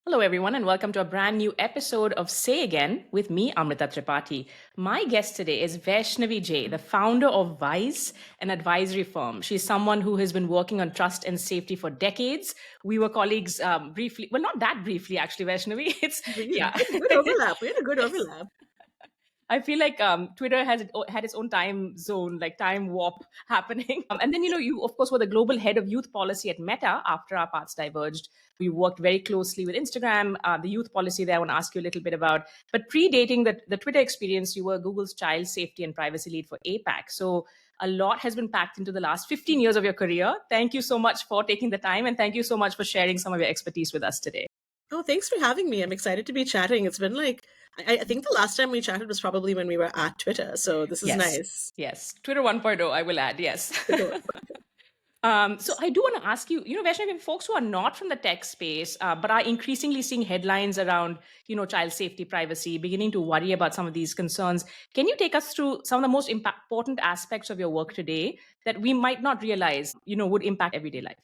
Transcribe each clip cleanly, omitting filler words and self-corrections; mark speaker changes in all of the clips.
Speaker 1: Hello, everyone, and welcome to a brand new episode of Say Again with me, Amrita Tripathi. My guest today is Vaishnavi J, the founder of Wise, an advisory firm. She's someone who has been working on trust and safety for decades. We were colleagues briefly, well, not that briefly, actually, Vaishnavi.
Speaker 2: We
Speaker 1: Yeah.
Speaker 2: had a good overlap. We had a good
Speaker 1: Yes.
Speaker 2: overlap.
Speaker 1: I feel like Twitter had its own time zone, like time warp happening. And then, you of course were the global head of youth policy at Meta after our paths diverged. We worked very closely with Instagram, the youth policy there I want to ask you a little bit about. But predating the Twitter experience, you were Google's child safety and privacy lead for APAC. So a lot has been packed into the last 15 years of your career. Thank you so much for taking the time, and thank you so much for sharing some of your expertise with us today.
Speaker 2: Oh, thanks for having me. I'm excited to be chatting. It's been like, I think the last time we chatted was probably when we were at Twitter. So this is
Speaker 1: Yes.
Speaker 2: nice.
Speaker 1: Yes. Twitter 1.0, I will add. Yes.
Speaker 2: Twitter.
Speaker 1: So I do want to ask you, Vaishnavi, folks who are not from the tech space, but are increasingly seeing headlines around, child safety, privacy, beginning to worry about some of these concerns. Can you take us through some of the most important aspects of your work today that we might not realize, would impact everyday life?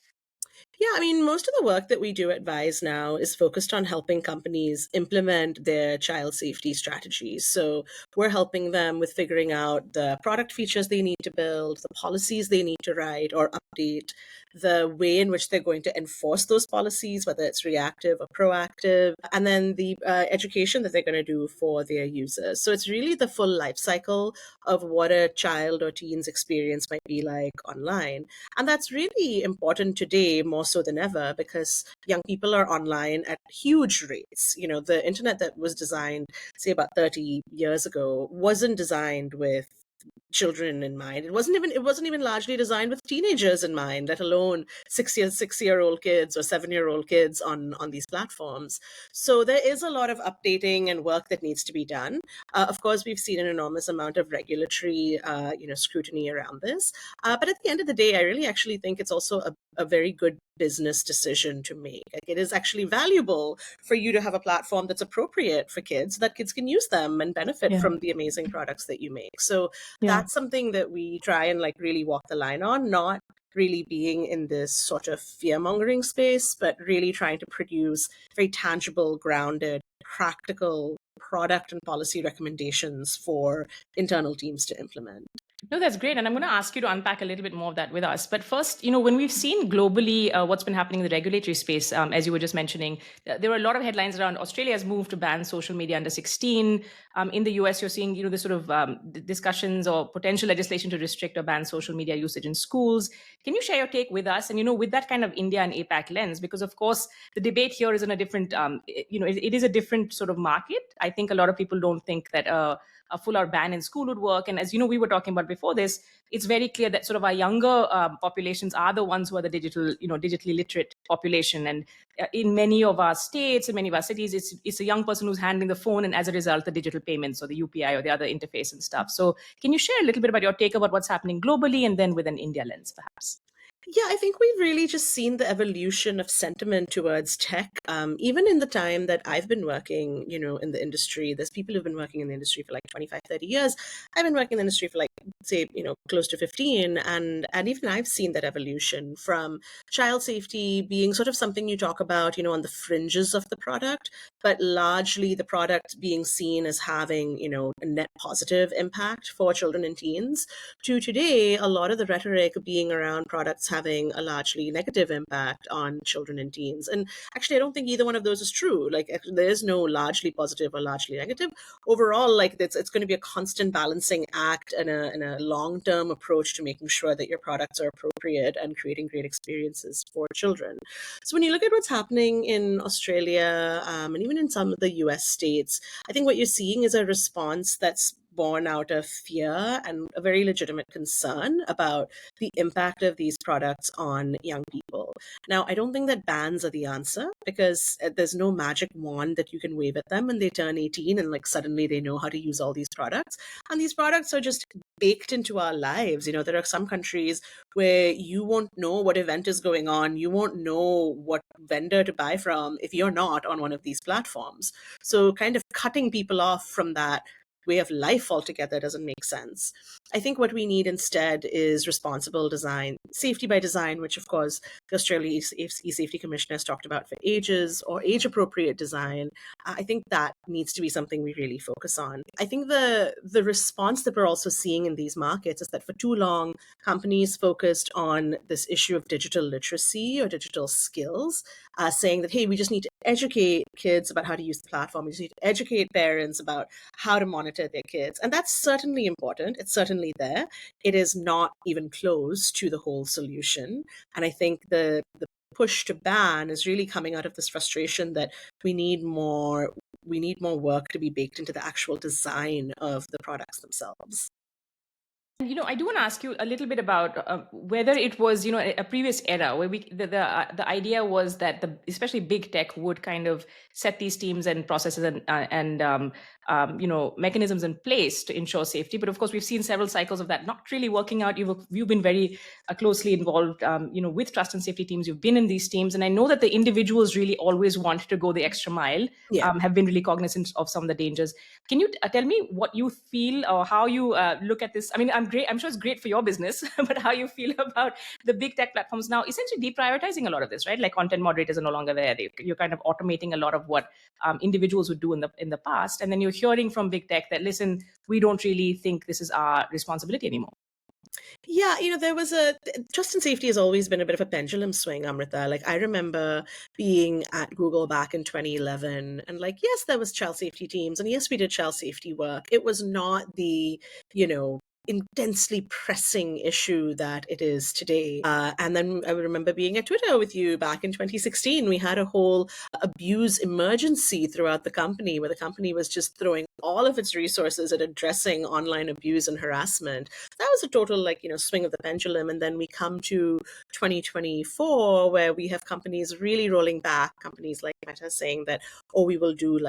Speaker 2: Yeah, I mean, most of the work that we do at Vise now is focused on helping companies implement their child safety strategies. So we're helping them with figuring out the product features they need to build, the policies they need to write or update, the way in which they're going to enforce those policies, whether it's reactive or proactive, and then the education that they're going to do for their users. So it's really the full life cycle of what a child or teen's experience might be like online. And that's really important today more so than ever because young people are online at huge rates. You know, the internet that was designed, say, about 30 years ago wasn't designed with children in mind. It wasn't even largely designed with teenagers in mind, let alone 6-year old kids or 7-year-old kids on these platforms. So there is a lot of updating and work that needs to be done. Of course, we've seen an enormous amount of regulatory scrutiny around this. But at the end of the day, I really actually think it's also a very good business decision to make. Like, it is actually valuable for you to have a platform that's appropriate for kids, so that kids can use them and benefit
Speaker 1: Yeah.
Speaker 2: from the amazing products that you make. So
Speaker 1: Yeah.
Speaker 2: that's something that we try and like really walk the line on, not really being in this sort of fear mongering space, but really trying to produce very tangible, grounded, practical product and policy recommendations for internal teams to implement.
Speaker 1: No, that's great. And I'm going to ask you to unpack a little bit more of that with us. But first, when we've seen globally what's been happening in the regulatory space, as you were just mentioning, there were a lot of headlines around Australia's move to ban social media under 16. In the US, you're seeing, the sort of discussions or potential legislation to restrict or ban social media usage in schools. Can you share your take with us? And, with that kind of India and APAC lens, because of course, the debate here is in a different, it is a different sort of market. I think a lot of people don't think that a full-out ban in school would work. And as we were talking about before this, it's very clear that sort of our younger populations are the ones who are the digitally literate population. And in many of our states, in many of our cities, it's a young person who's handling the phone, and as a result, the digital payments or the UPI or the other interface and stuff. So, can you share a little bit about your take about what's happening globally, and then with an India lens, perhaps?
Speaker 2: Yeah, I think we've really just seen the evolution of sentiment towards tech. Even in the time that I've been working, in the industry, there's people who've been working in the industry for like 25, 30 years. I've been working in the industry for like, say, close to 15. And even I've seen that evolution from child safety being sort of something you talk about, on the fringes of the product, but largely the product being seen as having, a net positive impact for children and teens, to today, a lot of the rhetoric being around products having a largely negative impact on children and teens. And actually, I don't think either one of those is true. Like, there is no largely positive or largely negative. Overall, like, it's going to be a constant balancing act and a long-term approach to making sure that your products are appropriate and creating great experiences for children. So when you look at what's happening in Australia, and even in some of the US states, I think what you're seeing is a response that's born out of fear and a very legitimate concern about the impact of these products on young people. Now, I don't think that bans are the answer, because there's no magic wand that you can wave at them when they turn 18 and like suddenly they know how to use all these products. And these products are just baked into our lives. There are some countries where you won't know what event is going on. You won't know what vendor to buy from if you're not on one of these platforms. So kind of cutting people off from that way of life altogether doesn't make sense. I think what we need instead is responsible design, safety by design, which of course the Australia e-safety commissioner has talked about for ages, or age appropriate design. I think that needs to be something we really focus on. I think the response that we're also seeing in these markets is that for too long, companies focused on this issue of digital literacy or digital skills, saying that, hey, we just need to educate kids about how to use the platform. We just need to educate parents about how to monitor their kids. And that's certainly important. It's certainly there. It is not even close to the whole solution. And I think the push to ban is really coming out of this frustration that we need more work to be baked into the actual design of the products themselves.
Speaker 1: I do want to ask you a little bit about whether it was, a previous era where the idea was that especially big tech would kind of set these teams and processes and mechanisms in place to ensure safety. But of course, we've seen several cycles of that not really working out. You've been very closely involved, with trust and safety teams. You've been in these teams, and I know that the individuals really always want to go the extra mile.
Speaker 2: Yeah.
Speaker 1: Have been really cognizant of some of the dangers. Can you tell me what you feel or how you look at this? I mean, I'm sure it's great for your business, but how you feel about the big tech platforms now essentially deprioritizing a lot of this, right? Like content moderators are no longer there. You're kind of automating a lot of what individuals would do in the past, and then you're hearing from big tech that, listen, we don't really think this is our responsibility anymore.
Speaker 2: Yeah, there was trust and safety has always been a bit of a pendulum swing, Amrita. Like, I remember being at Google back in 2011, and like, yes, there was child safety teams, and yes, we did child safety work. It was not the, intensely pressing issue that it is today. And then I remember being at Twitter with you back in 2016. We had a whole abuse emergency throughout the company, where the company was just throwing all of its resources at addressing online abuse and harassment. That was a total swing of the pendulum. And then we come to 2024, where we have companies really rolling back, companies like Meta saying that, oh, we will do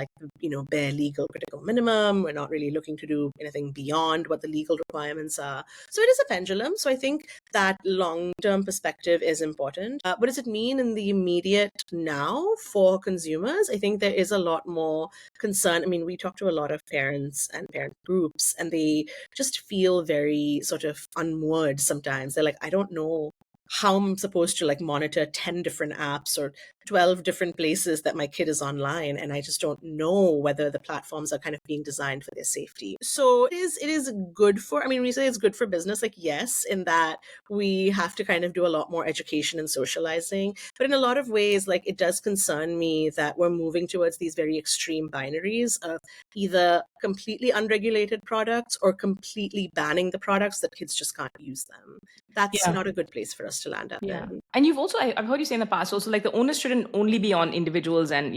Speaker 2: bare legal critical minimum. We're not really looking to do anything beyond what the legal requirements are. So it is a pendulum. So I think that long-term perspective is important. What does it mean in the immediate now for consumers? I think there is a lot more concern. I mean, we talk to a lot of parents and parent groups, and they just feel very sort of unmoored sometimes. They're like, I don't know how I'm supposed to monitor 10 different apps or 12 different places that my kid is online, and I just don't know whether the platforms are kind of being designed for their safety. So it is good for, I mean, we say it's good for business, yes, in that we have to kind of do a lot more education and socializing, but in a lot of ways, it does concern me that we're moving towards these very extreme binaries of either completely unregulated products or completely banning the products that kids just can't use them. That's not a good place for us to land up in.
Speaker 1: And you've also, I've heard you say in the past also, the onus shouldn't only be on individuals and,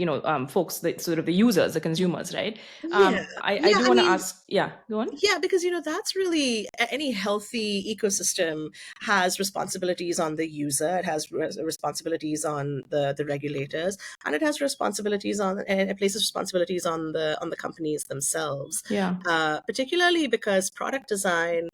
Speaker 1: folks, sort of the users, the consumers, right? I do want to ask, go on.
Speaker 2: Yeah, because that's really, any healthy ecosystem has responsibilities on the user, it has responsibilities on the regulators, and it has responsibilities on, and it places responsibilities on the companies themselves. Particularly because product design,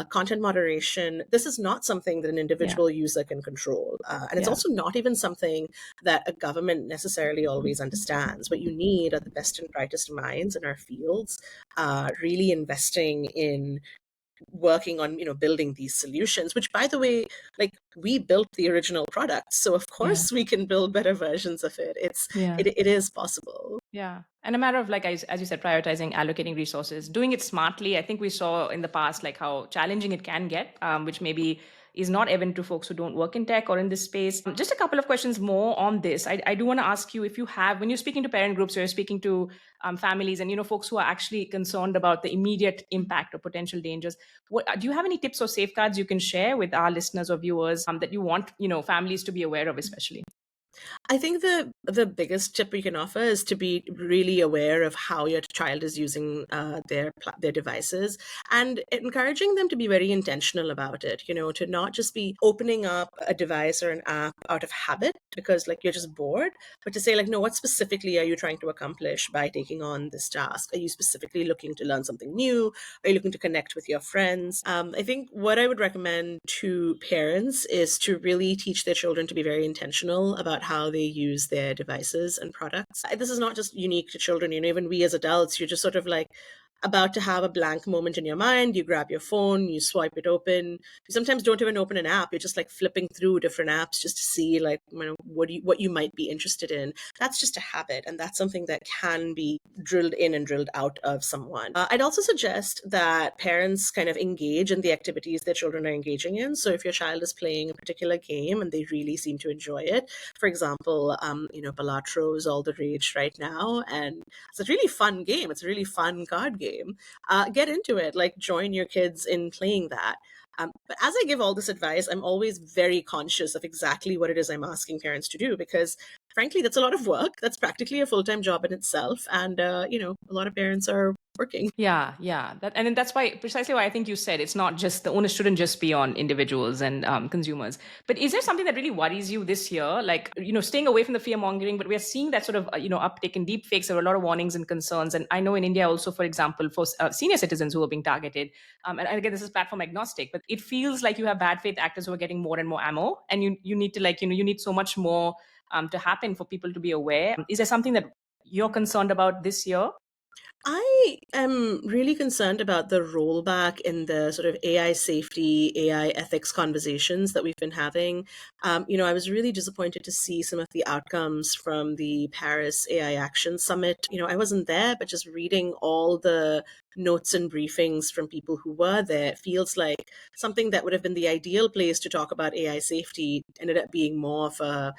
Speaker 2: content moderation, this is not something that an individual user can control. And it's also not even something that a government necessarily always understands. What you need are the best and brightest minds in our fields, really investing in working on building these solutions, which, by the way, we built the original product, so of course we can build better versions of it. It is possible.
Speaker 1: And a matter of, as you said, prioritizing, allocating resources, doing it smartly. I think we saw in the past how challenging it can get, which maybe is not evident to folks who don't work in tech or in this space. Just a couple of questions more on this. I do want to ask you, if you have, when you're speaking to parent groups, or you're speaking to families and folks who are actually concerned about the immediate impact or potential dangers, do you have any tips or safeguards you can share with our listeners or viewers that you want families to be aware of, especially?
Speaker 2: I think the biggest tip we can offer is to be really aware of how your child is using their devices, and encouraging them to be very intentional about it. To not just be opening up a device or an app out of habit because you're just bored, but to say no, what specifically are you trying to accomplish by taking on this task? Are you specifically looking to learn something new? Are you looking to connect with your friends? I think what I would recommend to parents is to really teach their children to be very intentional about how they use their devices and products. This is not just unique to children. Even we as adults, you're just sort of about to have a blank moment in your mind, you grab your phone, you swipe it open. You sometimes don't even open an app. You're just like flipping through different apps just to see like, what you might be interested in. That's just a habit, and that's something that can be drilled in and drilled out of someone. I'd also suggest that parents kind of engage in the activities their children are engaging in. So if your child is playing a particular game and they really seem to enjoy it, for example, Balatro is all the rage right now, and it's a really fun game. It's a really fun card game. Get into it. Like, join your kids in playing that. But as I give all this advice, I'm always very conscious of exactly what it is I'm asking parents to do, because frankly, that's a lot of work. That's practically a full-time job in itself. And, a lot of parents are working.
Speaker 1: Yeah, yeah. And then that's precisely why I think you said it's not just, the onus shouldn't just be on individuals and consumers. But is there something that really worries you this year? Like, staying away from the fear mongering, but we are seeing that sort of, uptick in deep fakes. There are a lot of warnings and concerns. And I know in India also, for example, for senior citizens who are being targeted, and again, this is platform agnostic, but it feels like you have bad faith actors who are getting more and more ammo. And you need to you need so much more to happen for people to be aware. Is there something that you're concerned about this year?
Speaker 2: I am really concerned about the rollback in the sort of AI safety, AI ethics conversations that we've been having. I was really disappointed to see some of the outcomes from the Paris AI Action Summit. I wasn't there, but just reading all the notes and briefings from people who were there, feels like something that would have been the ideal place to talk about AI safety ended up being more of a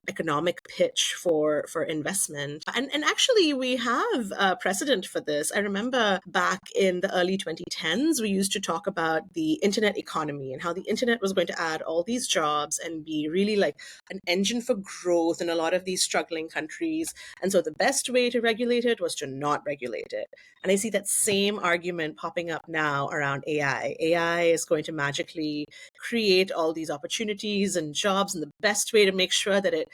Speaker 2: economic pitch for investment. And actually, we have a precedent for this. I remember back in the early 2010s, we used to talk about the internet economy and how the internet was going to add all these jobs and be really like an engine for growth in a lot of these struggling countries. And so the best way to regulate it was to not regulate it. And I see that same argument popping up now around AI. AI is going to magically create all these opportunities and jobs, and the best way to make sure that it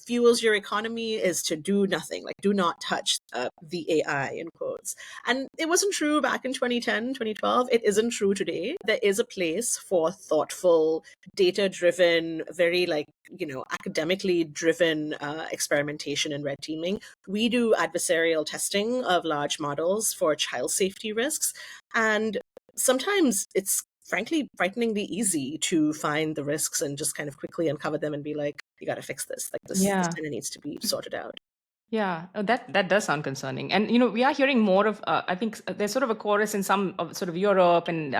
Speaker 2: fuels your economy is to do nothing, like do not touch the AI in quotes. And it wasn't true back in 2010, 2012. It isn't true today. There is a place for thoughtful, data-driven, very academically driven experimentation and red teaming. We do adversarial testing of large models for child safety risks, and sometimes it's frankly frighteningly easy to find the risks and just kind of quickly uncover them and be like, you got to fix this. Like this kind of needs to be sorted out.
Speaker 1: Yeah, that does sound concerning. And we are hearing more of. I think there's sort of a chorus in some of sort of Europe and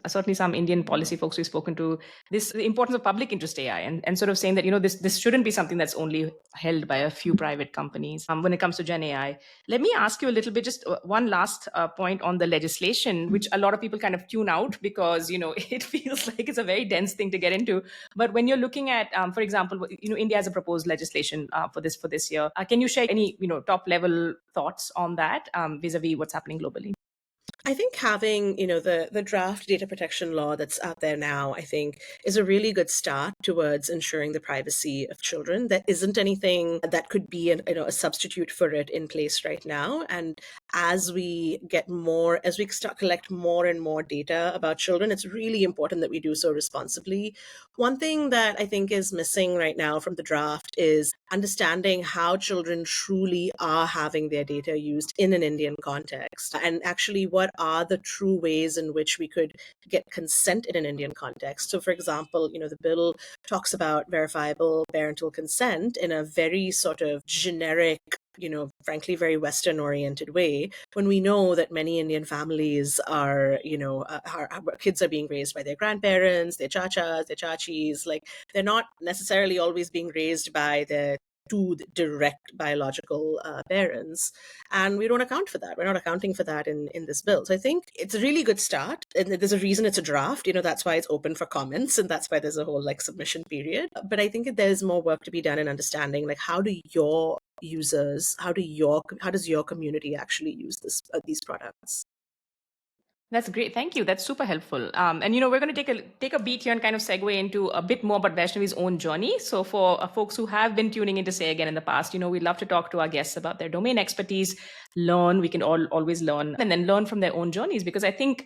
Speaker 1: certainly some Indian policy folks we've spoken to. The importance of public interest AI and sort of saying that this shouldn't be something that's only held by a few private companies. When it comes to Gen AI, let me ask you a little bit, just one last point on the legislation, which a lot of people kind of tune out because it feels like it's a very dense thing to get into. But when you're looking at, for example, India has a proposed legislation for this year. Can you share any top level thoughts on that vis-a-vis what's happening globally?
Speaker 2: I think having, the draft data protection law that's out there now, I think is a really good start towards ensuring the privacy of children. There isn't anything that could be a substitute for it in place right now. And as we start collect more and more data about children, it's really important that we do so responsibly. One thing that I think is missing right now from the draft is understanding how children truly are having their data used in an Indian context, and actually what are the true ways in which we could get consent in an Indian context. So, for example, the bill talks about verifiable parental consent in a very sort of generic, frankly, very Western oriented way, when we know that many Indian families are, kids are being raised by their grandparents, their chachas, their chachis. Like, they're not necessarily always being raised by their two direct biological parents, and we don't account for that. We're not accounting for that in this bill. So I think it's a really good start, and there's a reason it's a draft. That's why it's open for comments, and that's why there's a whole submission period. But I think there's more work to be done in understanding how do your users, how does your community actually use these products?
Speaker 1: That's great. Thank you. That's super helpful. And we're going to take a beat here and kind of segue into a bit more about Vaishnavi's own journey. So for folks who have been tuning in to Say Again in the past, we'd love to talk to our guests about their domain expertise, learn. We can always learn, and then learn from their own journeys, because I think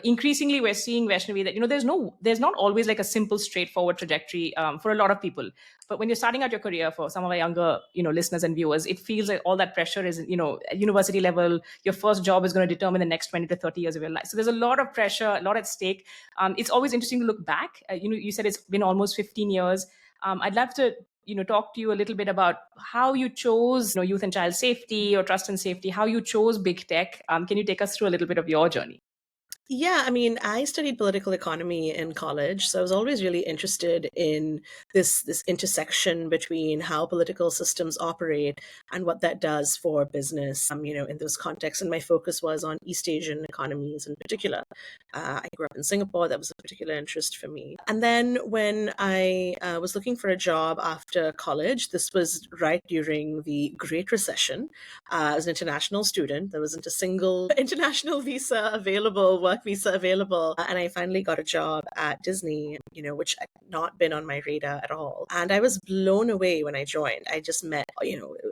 Speaker 1: increasingly we're seeing, Vaishnavi, that there's not always like a simple straightforward trajectory for a lot of people. But when you're starting out your career, for some of our younger listeners and viewers, it feels like all that pressure is at university level. Your first job is going to determine the next 20 to 30 years of your life, so there's a lot of pressure, a lot at stake. It's always interesting to look back. You said it's been almost 15 years. I'd love to talk to you a little bit about how you chose youth and child safety or trust and safety, how you chose big tech. Can you take us through a little bit of your journey?
Speaker 2: Yeah, I mean, I studied political economy in college, so I was always really interested in this intersection between how political systems operate and what that does for business. In those contexts, and my focus was on East Asian economies in particular. I grew up in Singapore; that was a particular interest for me. And then when I was looking for a job after college, this was right during the Great Recession. I was an international student. There wasn't a single international visa available, work visa available. And I finally got a job at Disney, which had not been on my radar at all. And I was blown away when I joined. I just met,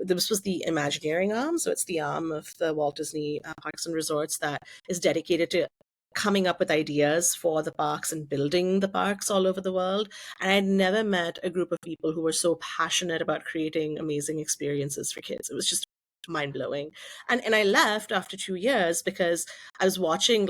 Speaker 2: this was the Imagineering arm. So it's the arm of the Walt Disney Parks and Resorts that is dedicated to coming up with ideas for the parks and building the parks all over the world. And I'd never met a group of people who were so passionate about creating amazing experiences for kids. It was just mind-blowing. And I left after 2 years because I was watching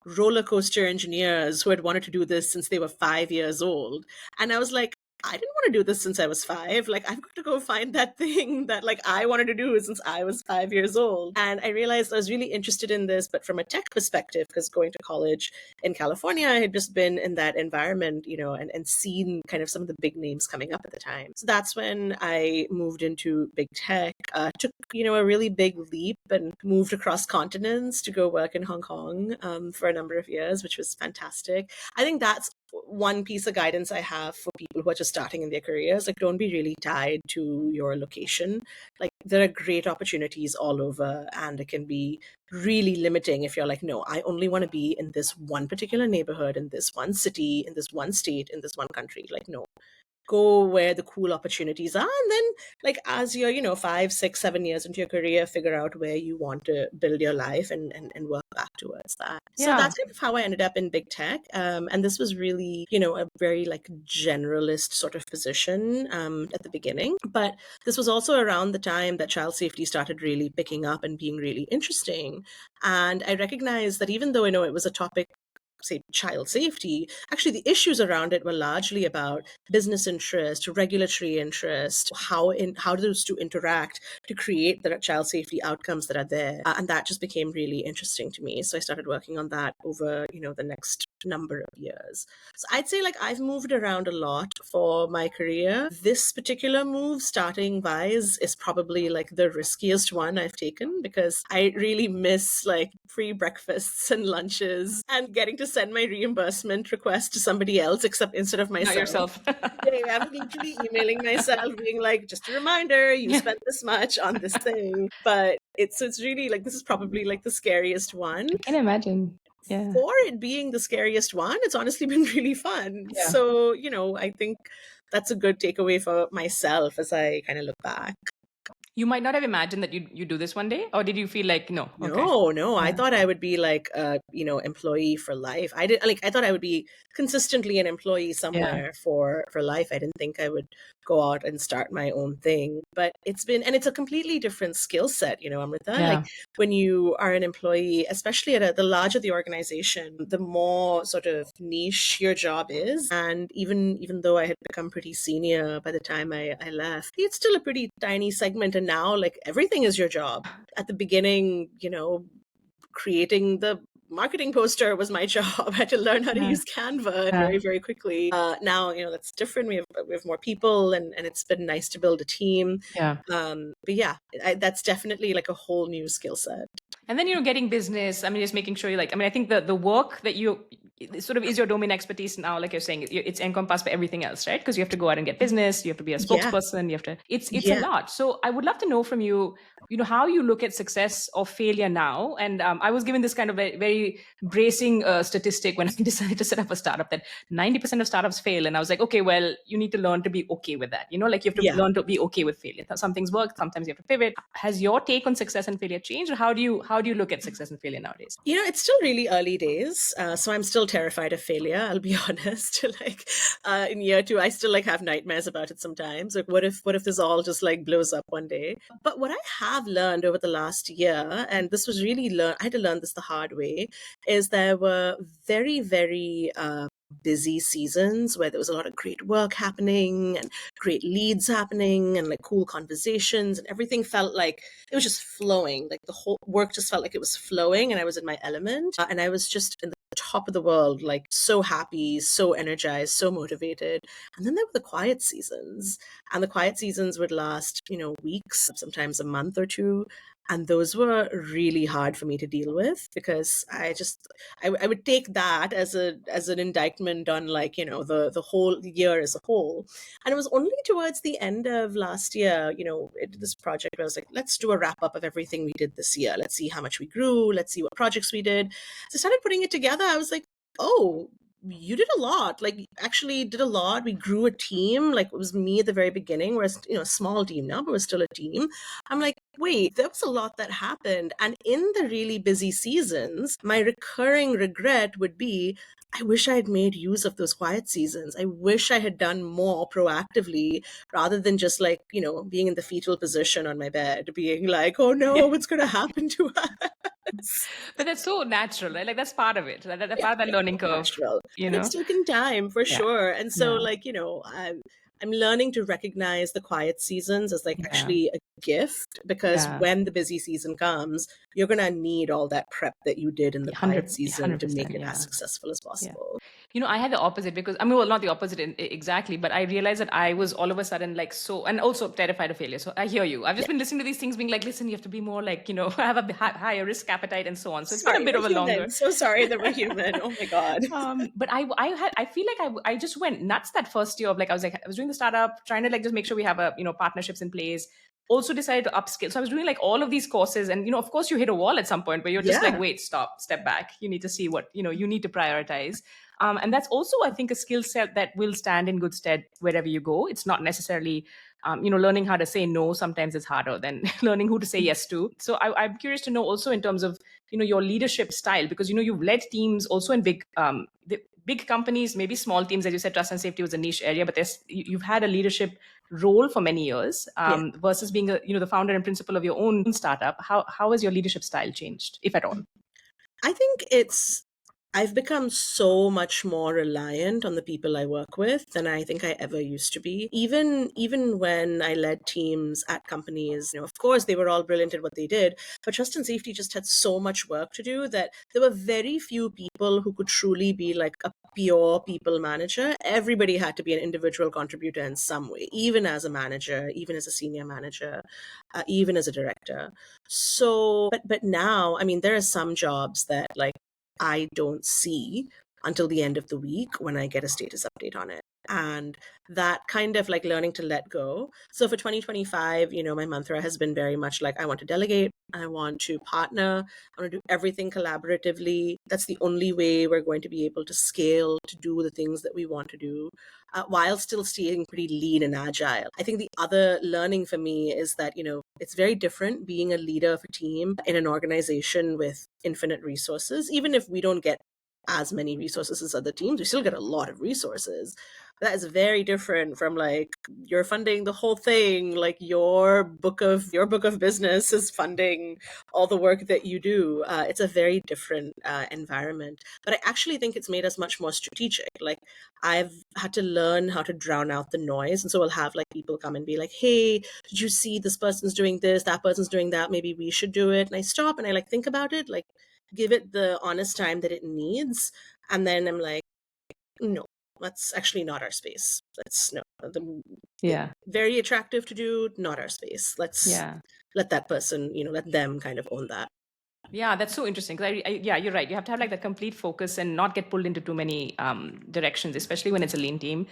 Speaker 2: roller coaster engineers who had wanted to do this since they were 5 years old. And I was like, I didn't want to do this since I was 5. Like, I've got to go find that thing that I wanted to do since I was 5 years old. And I realized I was really interested in this, but from a tech perspective, because going to college in California, I had just been in that environment, and seen kind of some of the big names coming up at the time. So that's when I moved into big tech, took, a really big leap and moved across continents to go work in Hong Kong for a number of years, which was fantastic. I think that's one piece of guidance I have for people who are just starting in their careers. Like, don't be really tied to your location. Like, there are great opportunities all over, and it can be really limiting if you're like, no, I only want to be in this one particular neighborhood, in this one city, in this one state, in this one country. Like, no, go where the cool opportunities are. And then, as you're, 5, 6, 7 years into your career, figure out where you want to build your life and work back towards that. So that's kind of how I ended up in big tech. And this was really, a very generalist sort of position at the beginning. But this was also around the time that child safety started really picking up and being really interesting. And I recognized that even though I know it was a topic, say, child safety, actually the issues around it were largely about business interest, regulatory interest, how those two interact to create the child safety outcomes that are there. And that just became really interesting to me. So I started working on that over, the next number of years. So I'd say I've moved around a lot for my career. This particular move, starting Wise, is probably the riskiest one I've taken, because I really miss free breakfasts and lunches and getting to send my reimbursement request to somebody else, except instead of myself.
Speaker 1: Not yourself.
Speaker 2: Yeah, I'm literally emailing myself, being just a reminder, you spent this much on this thing. But it's really this is probably the scariest one.
Speaker 1: I can imagine. Yeah.
Speaker 2: For it being the scariest one, it's honestly been really fun.
Speaker 1: Yeah.
Speaker 2: So, I think that's a good takeaway for myself as I kind of look back.
Speaker 1: You might not have imagined that you do this one day, or did you feel no?
Speaker 2: No,
Speaker 1: Yeah.
Speaker 2: I thought I would be employee for life. I thought I would be consistently an employee somewhere for life. I didn't think I would go out and start my own thing. But it's a completely different skill set, Amrita.
Speaker 1: Yeah.
Speaker 2: When you are an employee, especially at the larger the organization, the more sort of niche your job is. And even though I had become pretty senior by the time I left, it's still a pretty tiny segment. And now everything is your job. At the beginning, creating the marketing poster was my job. I had to learn how to use Canva very, very quickly. Now, that's different. We have more people, and it's been nice to build a team.
Speaker 1: Yeah.
Speaker 2: But yeah, that's definitely a whole new skill set.
Speaker 1: And then, getting business, just making sure I think the work that it sort of is your domain expertise now, like you're saying, it's encompassed by everything else, right? Because you have to go out and get business, you have to be a spokesperson, you have to, it's a lot. So I would love to know from you, how you look at success or failure now. And I was given this kind of very bracing statistic when I decided to set up a startup, that 90% of startups fail. And I was like, okay, well, you need to learn to be okay with that. Like you have to
Speaker 2: Yeah.
Speaker 1: learn to be okay with failure. Some things work, sometimes you have to pivot. Has your take on success and failure changed, or how do you look at success and failure nowadays?
Speaker 2: It's still really early days, so I'm still terrified of failure. I'll be honest. In year two, I still have nightmares about it sometimes. Like, what if this all just blows up one day? But what I have learned over the last year, and this was really I had to learn this the hard way, is there were very, very busy seasons where there was a lot of great work happening and great leads happening and cool conversations, and everything felt like it was just flowing. Like the whole work just felt like it was flowing, and I was in my element, and I was just in the top of the world, so happy, so energized, so motivated. And then there were the quiet seasons, and the quiet seasons would last, weeks, sometimes a month or two. And those were really hard for me to deal with, because I would take that as an indictment on the whole year as a whole. And it was only towards the end of last year, this project where I was like, let's do a wrap up of everything we did this year. Let's see how much we grew. Let's see what projects we did. So I started putting it together. I was like, oh, you did a lot. Actually did a lot. We grew a team. It was me at the very beginning, whereas, a small team now, but we're still a team. I'm like, wait, there was a lot that happened. And in the really busy seasons, my recurring regret would be, I wish I had made use of those quiet seasons. I wish I had done more proactively, rather than just being in the fetal position on my bed, being like, oh no, what's going to happen to us?
Speaker 1: But that's so natural, right? That's part of it. That
Speaker 2: Yeah,
Speaker 1: part of that
Speaker 2: it's
Speaker 1: learning
Speaker 2: so
Speaker 1: curve,
Speaker 2: natural.
Speaker 1: you
Speaker 2: And it's
Speaker 1: know?
Speaker 2: taken time for
Speaker 1: Yeah.
Speaker 2: sure. And so,
Speaker 1: Yeah.
Speaker 2: I'm learning to recognize the quiet seasons as
Speaker 1: Yeah.
Speaker 2: actually a gift, because
Speaker 1: Yeah.
Speaker 2: when the busy season comes, you're gonna need all that prep that you did in the quiet season to make
Speaker 1: 100%.
Speaker 2: it as
Speaker 1: Yeah.
Speaker 2: successful as
Speaker 1: Yeah.
Speaker 2: possible.
Speaker 1: I had the opposite, because well, not the opposite exactly, but I realized that I was all of a sudden so, and also terrified of failure. So I hear you. I've just
Speaker 2: Yeah.
Speaker 1: been listening to these things being like, listen, you have to be more have a higher risk appetite and so on. So it's been a
Speaker 2: Sorry,
Speaker 1: bit
Speaker 2: we're
Speaker 1: of a longer.
Speaker 2: human. So sorry that we're human. Oh my God.
Speaker 1: But I feel like I just went nuts that first year of I was doing the startup, trying to just make sure we have partnerships in place. Also decided to upskill. So I was doing all of these courses, and of course you hit a wall at some point where you're just
Speaker 2: Yeah.
Speaker 1: wait, stop, step back. You need to see what you need to prioritize. And that's also, I think, a skill set that will stand in good stead wherever you go. It's not necessarily, learning how to say no sometimes is harder than learning who to say yes to. So I'm curious to know also in terms of, your leadership style, because, you've led teams also in big companies, maybe small teams. As you said, trust and safety was a niche area, but you've had a leadership role for many years,
Speaker 2: Yeah.
Speaker 1: versus being the founder and principal of your own startup. How has your leadership style changed, if at all?
Speaker 2: I think I've become so much more reliant on the people I work with than I think I ever used to be. Even when I led teams at companies, of course they were all brilliant at what they did, but trust and safety just had so much work to do that there were very few people who could truly be a pure people manager. Everybody had to be an individual contributor in some way, even as a manager, even as a senior manager, even as a director. So, but now, I mean, there are some jobs that I don't see until the end of the week when I get a status update on it. And that kind of learning to let go. So for 2025, my mantra has been very much I want to delegate, I want to partner, I want to do everything collaboratively. That's the only way we're going to be able to scale to do the things that we want to do, while still staying pretty lean and agile. I think the other learning for me is that, it's very different being a leader of a team in an organization with infinite resources. Even if we don't get as many resources as other teams, we still get a lot of resources. That is very different from you're funding the whole thing, your book of business is funding all the work that you do. It's a very different environment, but I actually think it's made us much more strategic. I've had to learn how to drown out the noise, and so I'll have people come and be like, hey, did you see this person's doing this, that person's doing that, maybe we should do it. And I stop and I think about it, give it the honest time that it needs, and then I'm like, no, that's actually not our space. That's no,
Speaker 1: Yeah.
Speaker 2: very attractive to do, not our space. Let's
Speaker 1: Yeah.
Speaker 2: let that person, let them kind of own that.
Speaker 1: Yeah, that's so interesting. Because yeah, you're right. You have to have like the complete focus and not get pulled into too many directions, especially when it's a lean team.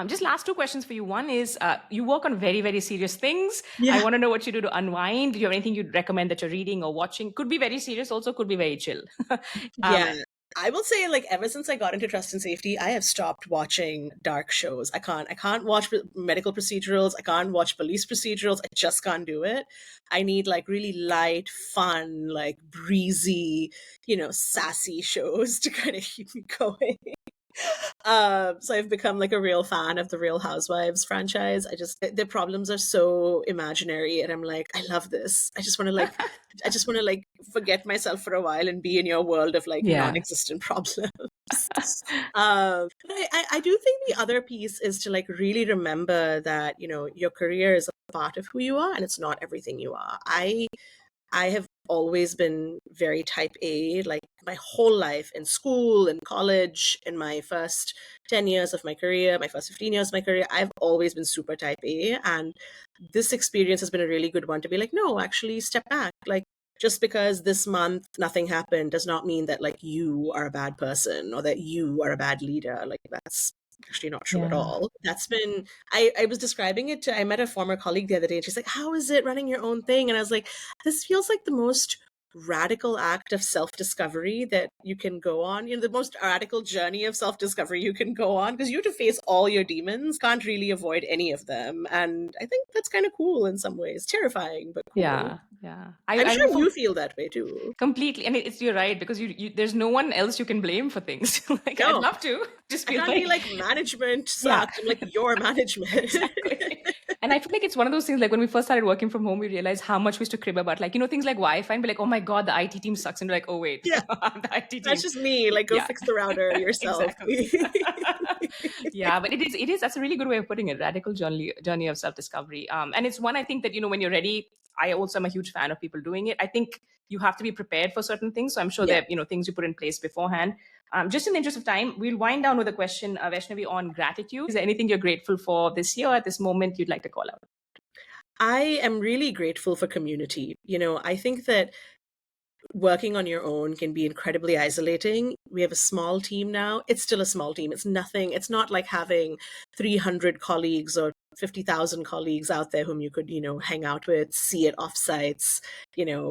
Speaker 1: Just last two questions for you. One is you work on very, very serious things. I
Speaker 2: Yeah.
Speaker 1: want to know what you do to unwind. Do you have anything you'd recommend that you're reading or watching? Could be very serious, also could be very chill. um,
Speaker 2: Yeah. I will say, like, ever since I got into trust and safety, I have stopped watching dark shows. I can't watch medical procedurals. I can't watch police procedurals. I just can't do it. I need like really light, fun, like breezy, sassy shows to kind of keep me going. So I've become like a real fan of the Real Housewives franchise. Their problems are so imaginary, and I'm like, I love this. I just want to like forget myself for a while and be in your world of like
Speaker 1: yeah.
Speaker 2: non-existent problems. But I do think the other piece is to like really remember that your career is a part of who you are, and it's not everything you are. I have always been very type A, like my whole life in school, in college, in my first 10 years of my career, my first 15 years of my career. I've always been super type A. And this experience has been a really good one to be like, no, actually step back. Like, just because this month nothing happened does not mean that like you are a bad person or that you are a bad leader. Like, that's actually not true at
Speaker 1: Yeah.
Speaker 2: all. That's been, I was describing it to, I met a former colleague the other day, and she's like, how is it running your own thing? And I was like, this feels like the most radical act of self-discovery that you can go on, the most radical journey of self-discovery you can go on, because you have to face all your demons, can't really avoid any of them. And I think that's kind of cool in some ways, terrifying but cool.
Speaker 1: Yeah. Yeah.
Speaker 2: I'm
Speaker 1: I
Speaker 2: sure
Speaker 1: remember
Speaker 2: you feel that way too.
Speaker 1: completely, and you're right, because there's no one else you can blame for things. Like, I'd
Speaker 2: No,
Speaker 1: love to just
Speaker 2: I
Speaker 1: feel
Speaker 2: can't be
Speaker 1: like,
Speaker 2: like, management
Speaker 1: yeah.
Speaker 2: sucks. I'm like, your management.
Speaker 1: Exactly. And I feel like it's one of those things, like when we first started working from home, we realized how much we used to crib about, like, things like Wi-Fi, and be like, oh my God, the IT team sucks. And we're like, oh wait,
Speaker 2: Yeah,
Speaker 1: I'm the IT
Speaker 2: that's
Speaker 1: team.
Speaker 2: just me. Like, go
Speaker 1: Yeah,
Speaker 2: fix the router yourself.
Speaker 1: exactly. Yeah, but that's a really good way of putting it, radical journey of self-discovery. And it's one, I think, that, when you're ready, I also am a huge fan of people doing it. I think you have to be prepared for certain things. So I'm sure
Speaker 2: Yeah.
Speaker 1: there are, things you put in place beforehand. Just in the interest of time, we'll wind down with a question, Vaishnavi, on gratitude. Is there anything you're grateful for this year, at this moment, you'd like to call out?
Speaker 2: I am really grateful for community. I think that working on your own can be incredibly isolating. We have a small team now. It's still a small team. It's nothing. It's not like having 300 colleagues or 50,000 colleagues out there whom you could, hang out with, see at offsites,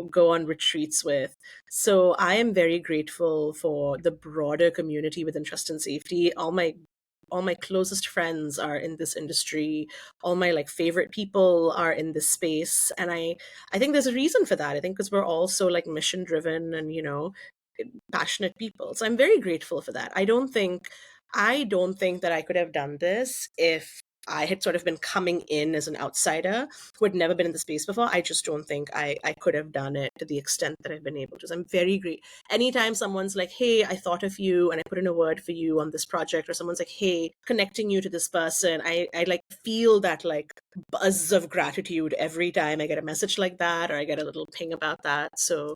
Speaker 2: go on retreats with. So I am very grateful for the broader community within trust and safety. All my closest friends are in this industry. All my like favorite people are in this space. And I think there's a reason for that. I think because we're all so like mission driven and, passionate people. So I'm very grateful for that. I don't think that I could have done this if I had sort of been coming in as an outsider who had never been in the space before. I just don't think I could have done it to the extent that I've been able to. So I'm very great. Anytime someone's like, hey, I thought of you and I put in a word for you on this project, or someone's like, hey, connecting you to this person, I like feel that like buzz of gratitude every time I get a message like that, or I get a little ping about that. So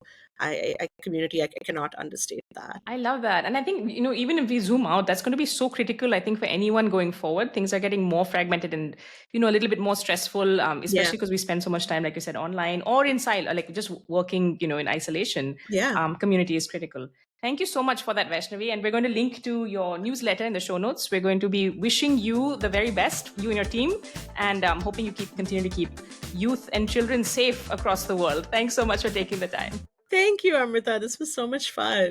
Speaker 2: community, I cannot understate that.
Speaker 1: I love that. And I think, even if we zoom out, that's going to be so critical, I think, for anyone going forward. Things are getting more fragmented and, a little bit more stressful,
Speaker 2: Yeah.
Speaker 1: especially because we spend so much time, like you said, online or inside, or like just working, in isolation.
Speaker 2: Yeah.
Speaker 1: Community is critical. Thank you so much for that, Vaishnavi. And we're going to link to your newsletter in the show notes. We're going to be wishing you the very best, you and your team, and hoping you continue to keep youth and children safe across the world. Thanks so much for taking the time.
Speaker 2: Thank you, Amrita. This was so much fun.